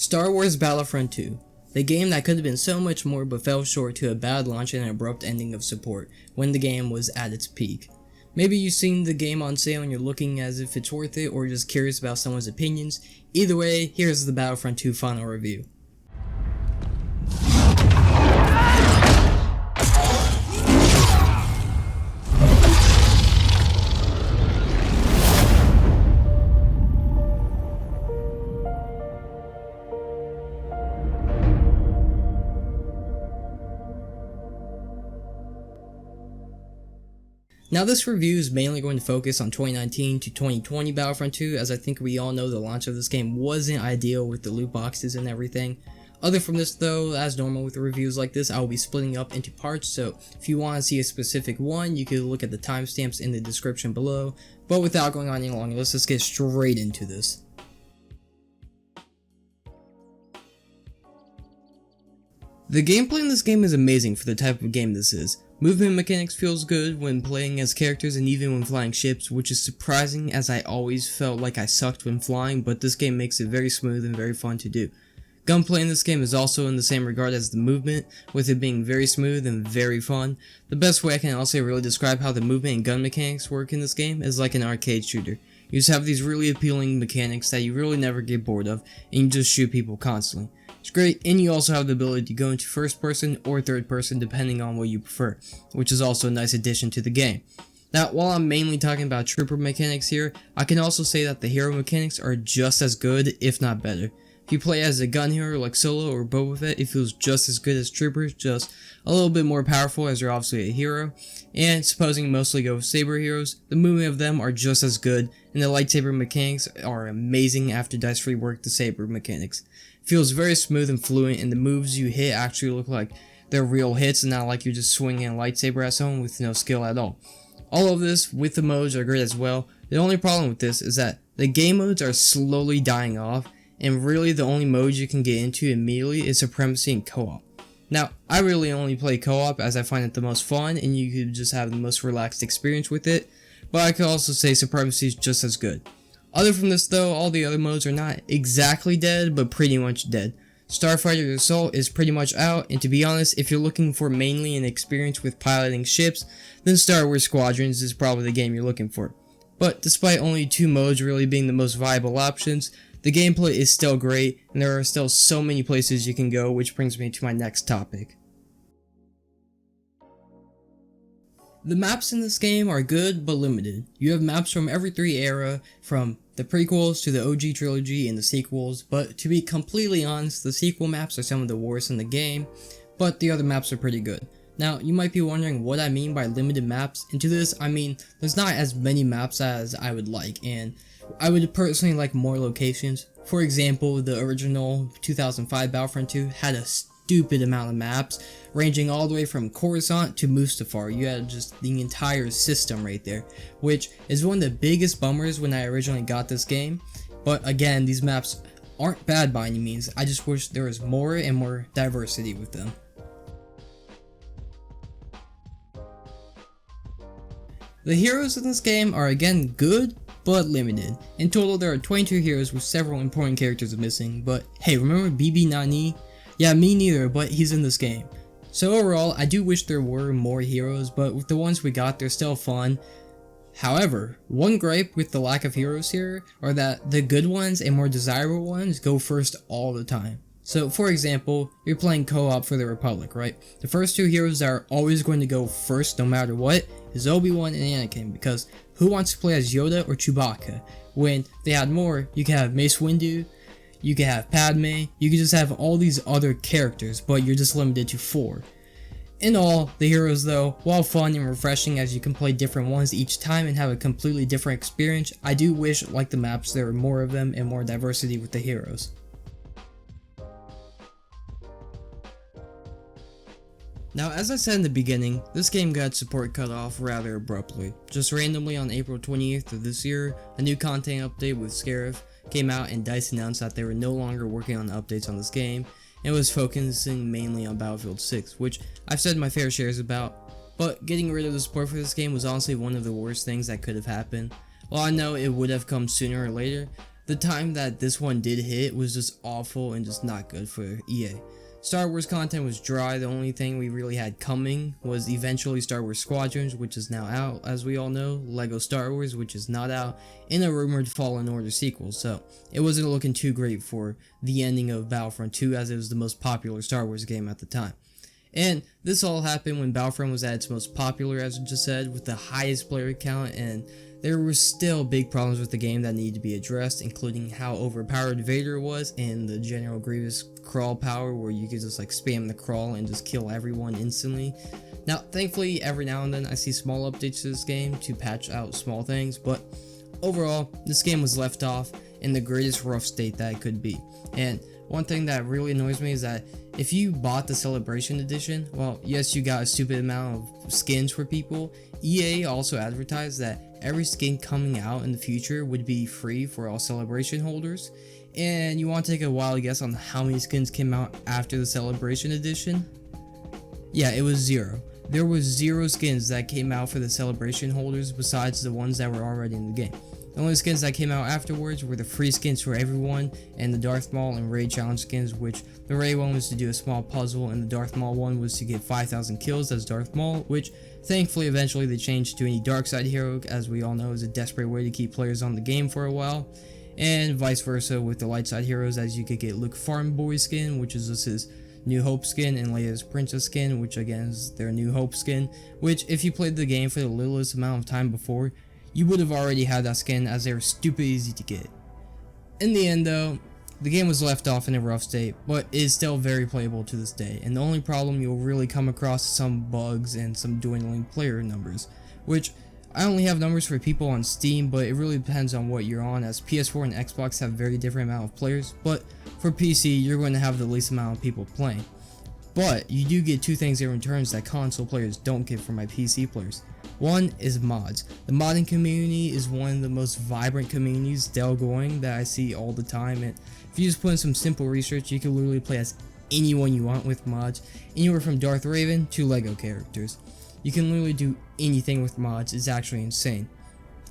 Star Wars Battlefront 2, the game that could have been so much more but fell short to a bad launch and an abrupt ending of support when the game was at its peak. Maybe you've seen the game on sale and you're looking as if it's worth it, or just curious about someone's opinions. Either way, here's the Battlefront 2 final review. Now this review is mainly going to focus on 2019 to 2020 Battlefront 2, as I think we all know the launch of this game wasn't ideal with the loot boxes and everything. Other from this though, as normal with reviews like this, I will be splitting up into parts, so if you want to see a specific one, you can look at the timestamps in the description below. But without going on any longer, let's just get straight into this. The gameplay in this game is amazing for the type of game this is. Movement mechanics feels good when playing as characters and even when flying ships, which is surprising as I always felt like I sucked when flying, but this game makes it very smooth and very fun to do. Gunplay in this game is also in the same regard as the movement, with it being very smooth and very fun. The best way I can also really describe how the movement and gun mechanics work in this game is like an arcade shooter. You just have these really appealing mechanics that you really never get bored of, and you just shoot people constantly. It's great, and you also have the ability to go into first person or third person depending on what you prefer, which is also a nice addition to the game. Now, while I'm mainly talking about trooper mechanics here, I can also say that the hero mechanics are just as good, if not better. If you play as a gun hero like Solo or Boba Fett, it feels just as good as troopers, just a little bit more powerful as you're obviously a hero. And supposing you mostly go with saber heroes, the movement of them are just as good, and the lightsaber mechanics are amazing after Dice reworked the saber mechanics. It feels very smooth and fluent, and the moves you hit actually look like they're real hits and not like you're just swinging a lightsaber at someone with no skill at all. All of this with the modes are great as well. The only problem with this is that the game modes are slowly dying off, and really the only mode you can get into immediately is Supremacy and Co-op. Now, I really only play Co-op as I find it the most fun and you could just have the most relaxed experience with it, but I could also say Supremacy is just as good. Other from this though, all the other modes are not exactly dead, but pretty much dead. Starfighter Assault is pretty much out, and to be honest, if you're looking for mainly an experience with piloting ships, then Star Wars Squadrons is probably the game you're looking for. But despite only two modes really being the most viable options, the gameplay is still great, and there are still so many places you can go, which brings me to my next topic. The maps in this game are good, but limited. You have maps from every three era, from the prequels to the OG trilogy and the sequels, but to be completely honest, the sequel maps are some of the worst in the game, but the other maps are pretty good. Now, you might be wondering what I mean by limited maps, and to this, I mean, there's not as many maps as I would like, and I would personally like more locations. For example, the original 2005 Battlefront 2 had a stupid amount of maps, ranging all the way from Coruscant to Mustafar. You had just the entire system right there, which is one of the biggest bummers when I originally got this game. But again, these maps aren't bad by any means, I just wish there was more and more diversity with them. The heroes in this game are again good, but limited. In total, there are 22 heroes with several important characters missing, but hey, remember BB Nani? Yeah, me neither, but he's in this game. So overall, I do wish there were more heroes, but with the ones we got, they're still fun. However, one gripe with the lack of heroes here are that the good ones and more desirable ones go first all the time. So for example, you're playing co-op for the Republic, right? The first two heroes that are always going to go first no matter what is Obi-Wan and Anakin, because who wants to play as Yoda or Chewbacca? When they had more, you can have Mace Windu, you can have Padme, you can just have all these other characters, but you're just limited to 4. In all, the heroes though, while fun and refreshing as you can play different ones each time and have a completely different experience, I do wish, like the maps, there were more of them and more diversity with the heroes. Now, as I said in the beginning, this game got support cut off rather abruptly. Just randomly on April 28th of this year, a new content update with Scarif came out and DICE announced that they were no longer working on updates on this game and was focusing mainly on Battlefield 6, which I've said my fair shares about, but getting rid of the support for this game was honestly one of the worst things that could have happened. While I know it would have come sooner or later, the time that this one did hit was just awful and just not good for EA. Star Wars content was dry. The only thing we really had coming was eventually Star Wars Squadrons, which is now out, as we all know, Lego Star Wars, which is not out, and a rumored Fallen Order sequel, so it wasn't looking too great for the ending of Battlefront 2, as it was the most popular Star Wars game at the time. And this all happened when Battlefront was at its most popular, as I just said, with the highest player count, and there were still big problems with the game that needed to be addressed, including how overpowered Vader was and the General Grievous crawl power, where you could just like spam the crawl and just kill everyone instantly. Now, thankfully, every now and then I see small updates to this game to patch out small things, but overall, this game was left off in the greatest rough state that it could be. And one thing that really annoys me is that if you bought the Celebration Edition, well, yes, you got a stupid amount of skins for people. EA also advertised that every skin coming out in the future would be free for all Celebration holders. And you want to take a wild guess on how many skins came out after the Celebration Edition? Yeah, it was 0. There was 0 skins that came out for the Celebration holders besides the ones that were already in the game. The only skins that came out afterwards were the free skins for everyone and the Darth Maul and Raid Challenge skins, which the Raid one was to do a small puzzle and the Darth Maul one was to get 5,000 kills as Darth Maul, which thankfully eventually they changed to any dark side hero, as we all know is a desperate way to keep players on the game for a while, and vice versa with the light side heroes, as you could get Luke Farm Boy skin, which is just his New Hope skin, and Leia's Princess skin, which again is their New Hope skin, which if you played the game for the littlest amount of time before, you would have already had that skin, as they were stupid easy to get. In the end though, the game was left off in a rough state, but is still very playable to this day, and the only problem you'll really come across is some bugs and some dwindling player numbers, which I only have numbers for people on Steam, but it really depends on what you're on, as PS4 and Xbox have very different amount of players, but for PC you're going to have the least amount of people playing. But you do get 2 things in returns that console players don't get from my PC players. One is mods. The modding community is one of the most vibrant communities still going that I see all the time, and if you just put in some simple research, you can literally play as anyone you want with mods, anywhere from Darth Raven to Lego characters. You can literally do anything with mods. It's actually insane.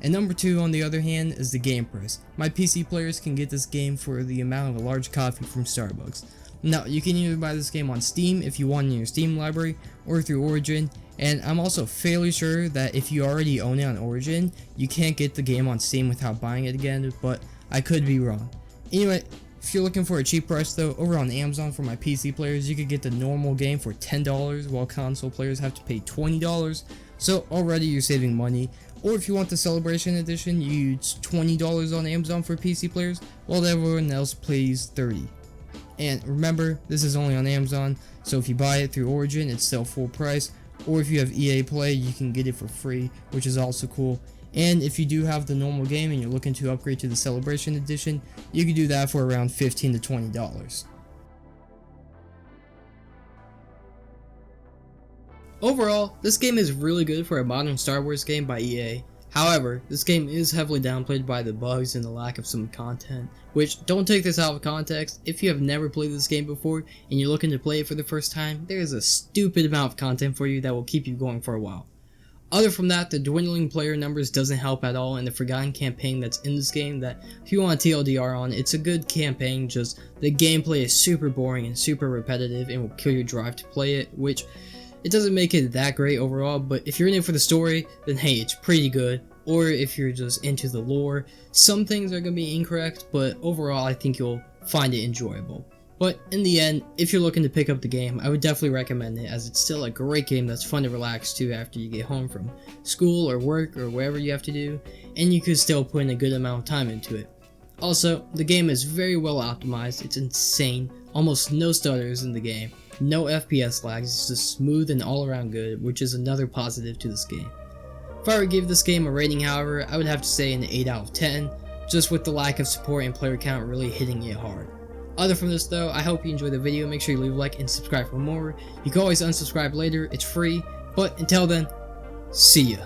And number 2, on the other hand, is the game price. My PC players can get this game for the amount of a large coffee from Starbucks. Now, you can either buy this game on Steam if you want in your Steam library, or through Origin, and I'm also fairly sure that if you already own it on Origin, you can't get the game on Steam without buying it again, but I could be wrong. Anyway, if you're looking for a cheap price though, over on Amazon for my PC players, you could get the normal game for $10, while console players have to pay $20, so already you're saving money. Or if you want the Celebration Edition, you use $20 on Amazon for PC players, while everyone else pays $30. And remember, this is only on Amazon, so if you buy it through Origin, it's still full price, or if you have EA Play, you can get it for free, which is also cool. And if you do have the normal game and you're looking to upgrade to the Celebration Edition, you can do that for around $15 to $20. Overall, this game is really good for a modern Star Wars game by EA. However, this game is heavily downplayed by the bugs and the lack of some content, which, don't take this out of context. If you have never played this game before and you're looking to play it for the first time, there is a stupid amount of content for you that will keep you going for a while. Other from that, the dwindling player numbers doesn't help at all, and the forgotten campaign that's in this game that if you want a TLDR on, it's a good campaign, just the gameplay is super boring and super repetitive and will kill your drive to play it, which it doesn't make it that great overall, but if you're in it for the story, then hey, it's pretty good. Or if you're just into the lore, some things are going to be incorrect, but overall I think you'll find it enjoyable. But in the end, if you're looking to pick up the game, I would definitely recommend it, as it's still a great game that's fun to relax to after you get home from school or work or whatever you have to do, and you could still put in a good amount of time into it. Also, the game is very well optimized. It's insane, almost no stutters in the game, no FPS lags, it's just smooth and all around good, which is another positive to this game. If I were to give this game a rating, however, I would have to say an 8 out of 10, just with the lack of support and player count really hitting it hard. Other from this though, I hope you enjoyed the video. Make sure you leave a like and subscribe for more. You can always unsubscribe later, it's free, but until then, see ya.